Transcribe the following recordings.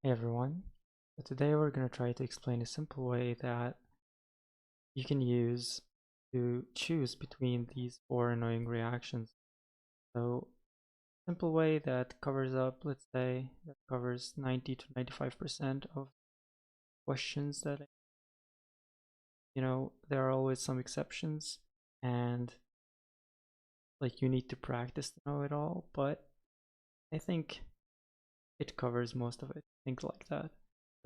Hey everyone, so today we're going to try to explain a simple way that you can use to choose between these four annoying reactions. So, simple way that covers up, let's say, that covers 90 to 95% of questions that, there are always some exceptions and like you need to practice to know it all, but I think it covers most of it, things like that.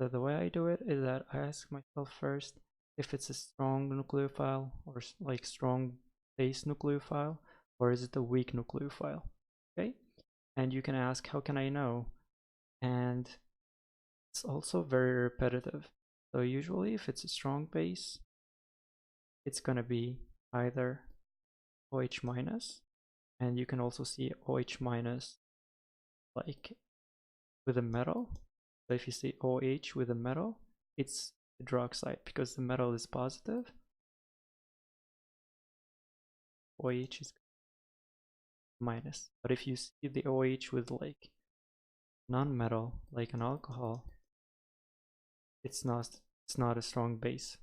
So the way I do it is that I ask myself first if it's a strong nucleophile or like strong base nucleophile, or is it a weak nucleophile? Okay, and you can ask how can I know, and it's also very repetitive. So usually if it's a strong base, it's gonna be either OH minus, and you can also see OH minus like with a metal. So if you see OH with a metal, it's hydroxide because the metal is positive. OH is minus. But if you see the OH with like non-metal, like an alcohol, it's not a strong base.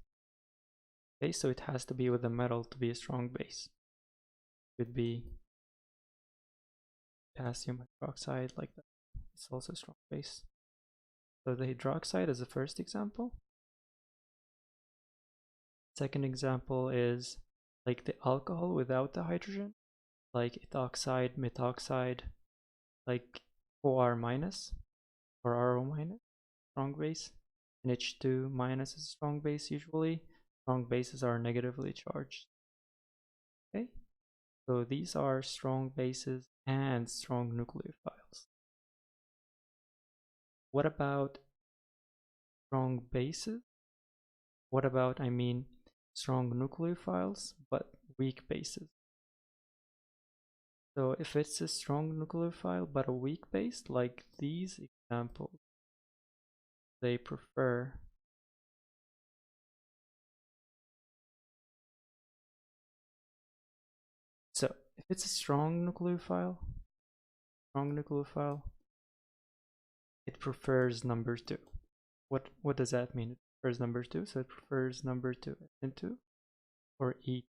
Okay, so it has to be with a metal to be a strong base. It could be potassium hydroxide like that. It's also a strong base. So the hydroxide is the first example. Second example is like the alcohol without the hydrogen, like ethoxide, methoxide, like OR minus or RO minus, strong base, and H2 minus is a strong base usually. Strong bases are negatively charged. Okay, so these are strong bases and strong nucleophiles. What about strong bases? What about, strong nucleophiles but weak bases? So if it's a strong nucleophile but a weak base, like these examples, they prefer so if it's a strong nucleophile, it prefers number 2. What does that mean? It prefers number 2, so it prefers number 2 SN2 or E.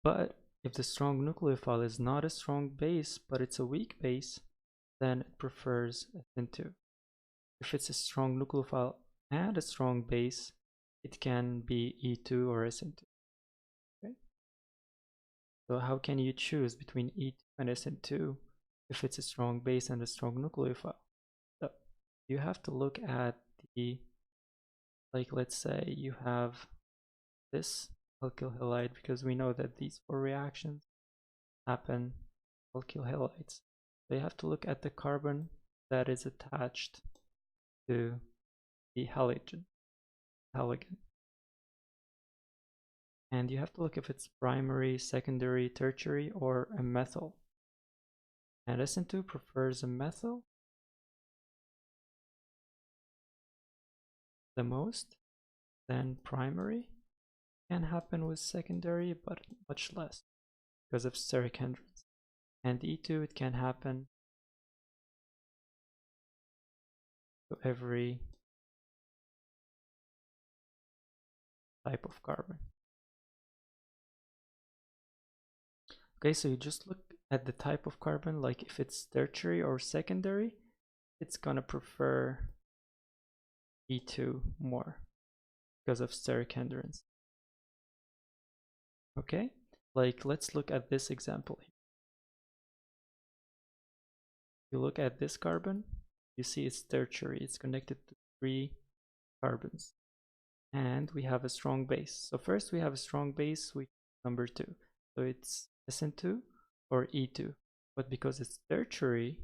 But if the strong nucleophile is not a strong base, but it's a weak base, then it prefers SN2. If it's a strong nucleophile and a strong base, it can be E2 or SN2. Okay? So how can you choose between E2 and SN2 if it's a strong base and a strong nucleophile? So you have to look at the, like let's say you have this alkyl halide, because we know that these four reactions happen alkyl halides. So you have to look at the carbon that is attached to the halogen. And you have to look if it's primary, secondary, tertiary, or a methyl. And SN2 prefers a methyl the most, then primary can happen with secondary, but much less because of steric hindrance. And E2, it can happen to every type of carbon. Okay, so you just look at the type of carbon, like if it's tertiary or secondary, it's gonna prefer E2 more because of steric hindrance. Okay, like let's look at this example here. You look at this carbon, you see it's tertiary, it's connected to 3 carbons, and we have a strong base. So first we have a strong base, which is number 2, so it's SN2 or E2, but because it's tertiary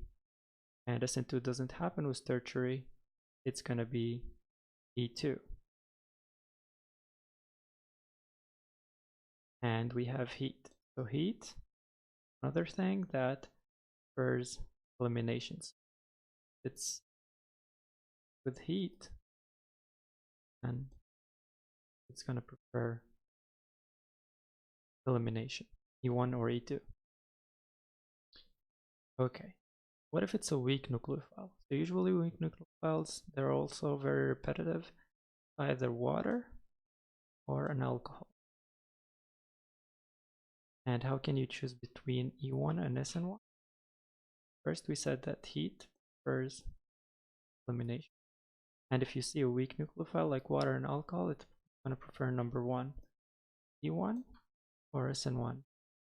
and SN2 doesn't happen with tertiary, it's gonna be E2. And we have heat. So heat, another thing that prefers eliminations. It's with heat, and it's gonna prefer elimination, E1 or E2. Okay, what if it's a weak nucleophile? So usually weak nucleophiles, they're also very repetitive, either water or an alcohol. And how can you choose between E1 and SN1? First, we said that heat prefers elimination. And if you see a weak nucleophile like water and alcohol, it's going to prefer number 1, E1 or SN1.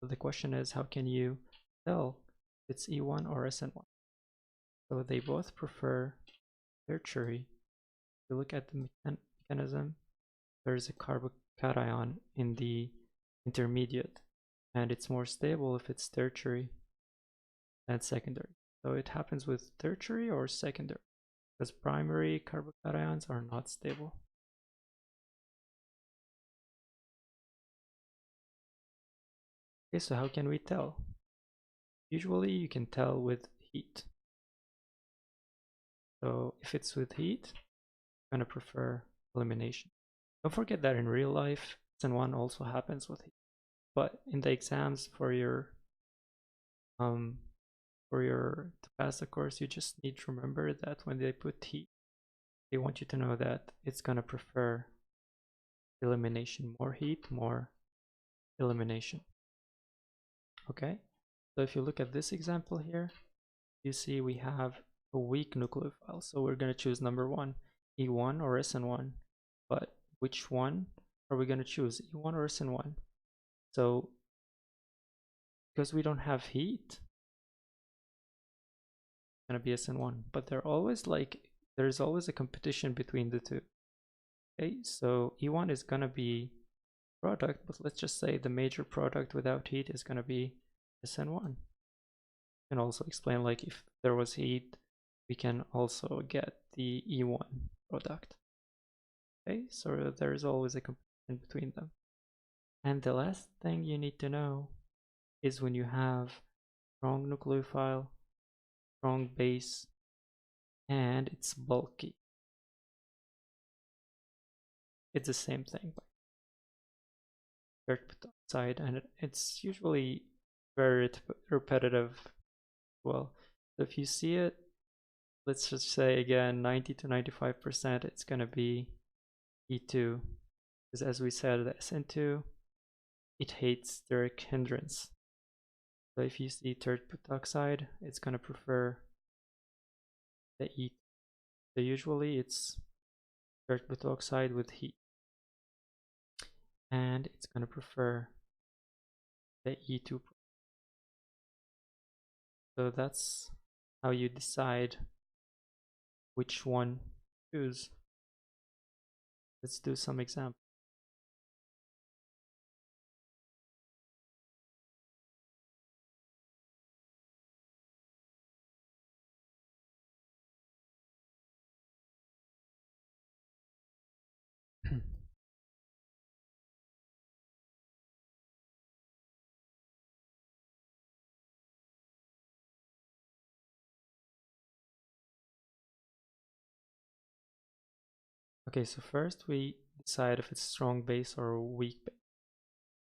So the question is, how can you tell if it's E1 or SN1? So they both prefer tertiary. If you look at the mechanism, there's a carbocation in the intermediate, and it's more stable if it's tertiary than secondary. So it happens with tertiary or secondary, because primary carbocations are not stable. Okay, so how can we tell? Usually you can tell with heat. So if it's with heat, I'm going to prefer elimination. Don't forget that in real life, SN1 also happens with heat. But in the exams to pass the course, you just need to remember that when they put heat, they want you to know that it's going to prefer elimination. More heat, more elimination. Okay, so if you look at this example here, you see we have a weak nucleophile. So we're going to choose number 1, E1 or SN1. But which one are we going to choose, E1 or SN1? So because we don't have heat, it's going to be SN1. But there's always a competition between the two. Okay, so E1 is going to be product, but let's just say the major product without heat is going to be SN1. And also explain, like, if there was heat, we can also get the E1 product. Okay, so there's always a competition between them. And the last thing you need to know is when you have strong nucleophile, strong base, and it's bulky. It's the same thing, but oxide, and it's usually very repetitive. Well, if you see it, let's just say again 90 to 95%, it's going to be E2, because as we said, the SN2, it hates steric hindrance. So if you see tertiary oxide, it's going to prefer the E2. So usually it's tertiary oxide with heat, and it's going to prefer the E2. So that's how you decide which one to choose. Let's do some examples. Okay, so first we decide if it's strong base or weak base.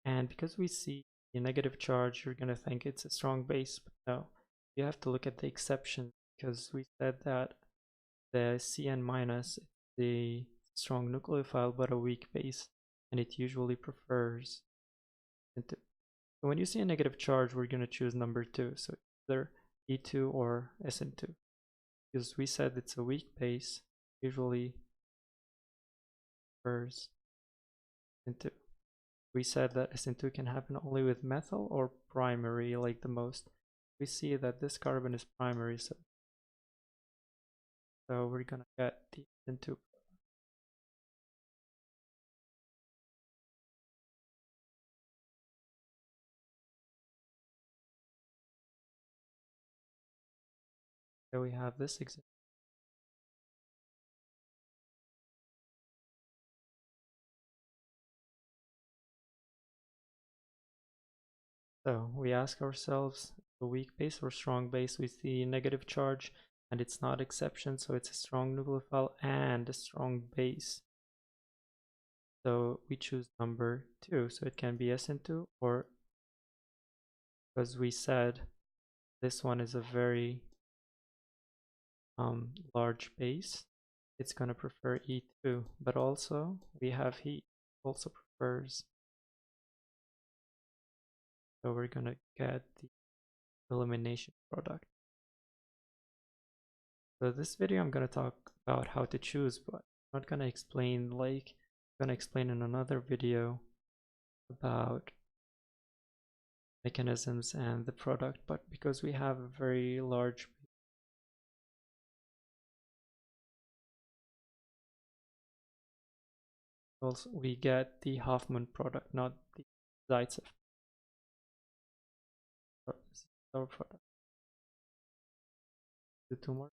And because we see a negative charge, you're going to think it's a strong base, but no. You have to look at the exception, because we said that the Cn minus is the strong nucleophile but a weak base, and it usually prefers SN2. So when you see a negative charge, we're going to choose number 2, so either E2 or SN2. Because we said it's a weak base, usually prefers SN2. We said that SN2 can happen only with methyl or primary, like the most. We see that this carbon is primary, so we're gonna get the SN2. So we have this example. So we ask ourselves, a weak base or strong base? We see negative charge, and it's not exception, so it's a strong nucleophile and a strong base. So we choose number 2, so it can be SN2, or, because we said this one is a very large base, it's going to prefer E2, but also we have heat also prefers. So we're going to get the elimination product. So this video I'm going to talk about how to choose, but I'm not going to explain, like I'm going to explain in another video about mechanisms and the product, but because we have a very large also we get the Hoffman product, not the Zaitsev product. Do two more.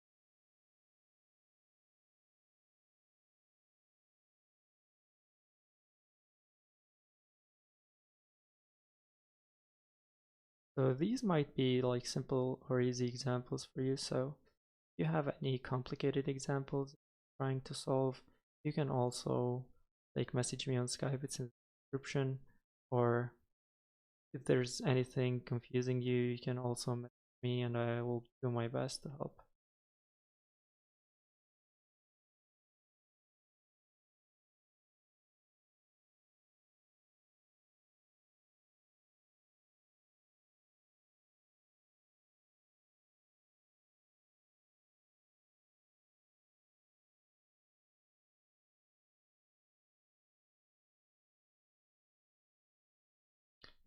So these might be like simple or easy examples for you. So if you have any complicated examples trying to solve, you can also like message me on Skype, it's in the description, or if there's anything confusing you, you can also message me and I will do my best to help.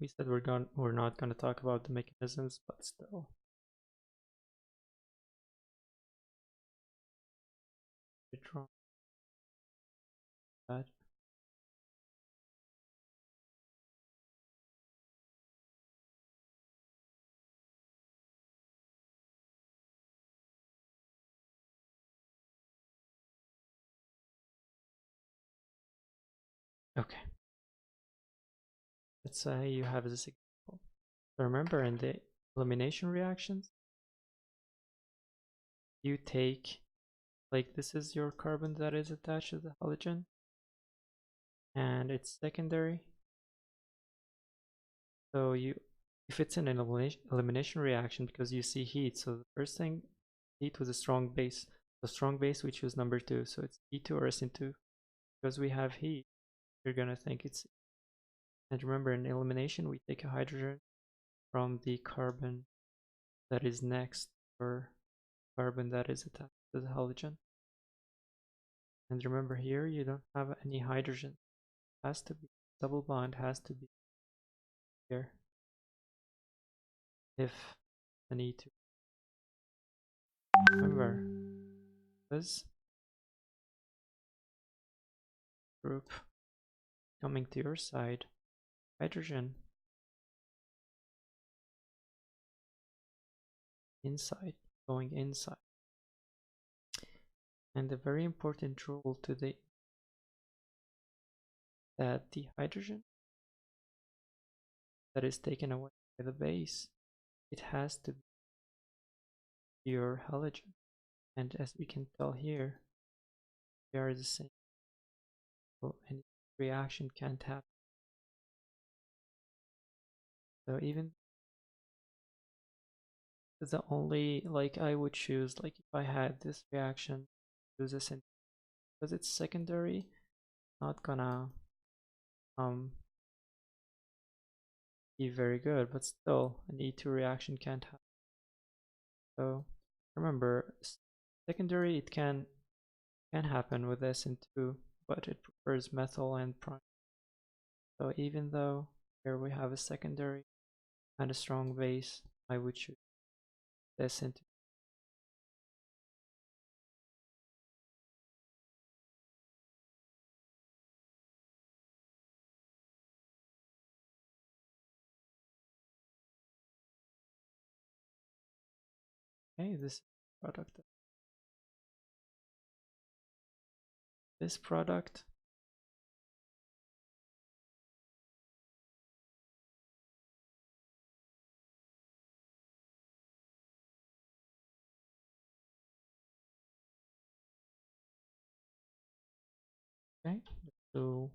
We said we're not gonna talk about the mechanisms, but still. Draw that. Okay. Let's say you have this example. So remember in the elimination reactions, you take, like this is your carbon that is attached to the halogen, and it's secondary. So if it's an elimination reaction, because you see heat, so the first thing, heat with a strong base. The strong base we choose number 2, so it's E2 or SN2. Because we have heat, you're gonna think it's. And remember, in elimination, we take a hydrogen from the carbon that is next, or carbon that is attached to the halogen. And remember here, you don't have any hydrogen. It has to be double bond, has to be here. If I need to. Remember, this group coming to your side, hydrogen inside, going inside. And a very important rule today, that the hydrogen that is taken away by the base, it has to be pure halogen. And as we can tell here, they are the same. So any reaction can't happen. So even the only, like I would choose, like if I had this reaction, choose this in, because it's secondary, not gonna be very good, but still an E2 reaction can't happen. So remember, secondary it can happen with SN2, but it prefers methyl and prime. So even though here we have a secondary and a strong base, I would choose SN2. Okay, this product. This product okay, so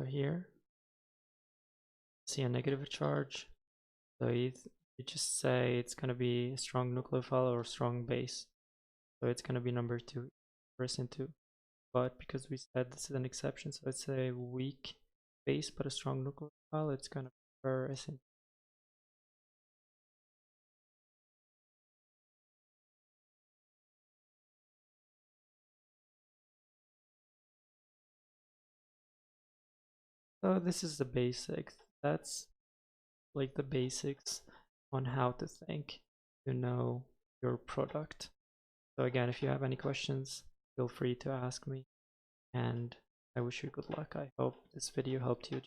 So here, see a negative charge. So you just say it's going to be a strong nucleophile or strong base. So it's going to be number 2 for SN2. But because we said this is an exception, so it's a weak base but a strong nucleophile, it's going to be for SN2. So this is the basics. That's like the basics on how to think to know your product. So again, if you have any questions, feel free to ask me, and I wish you good luck. I hope this video helped you.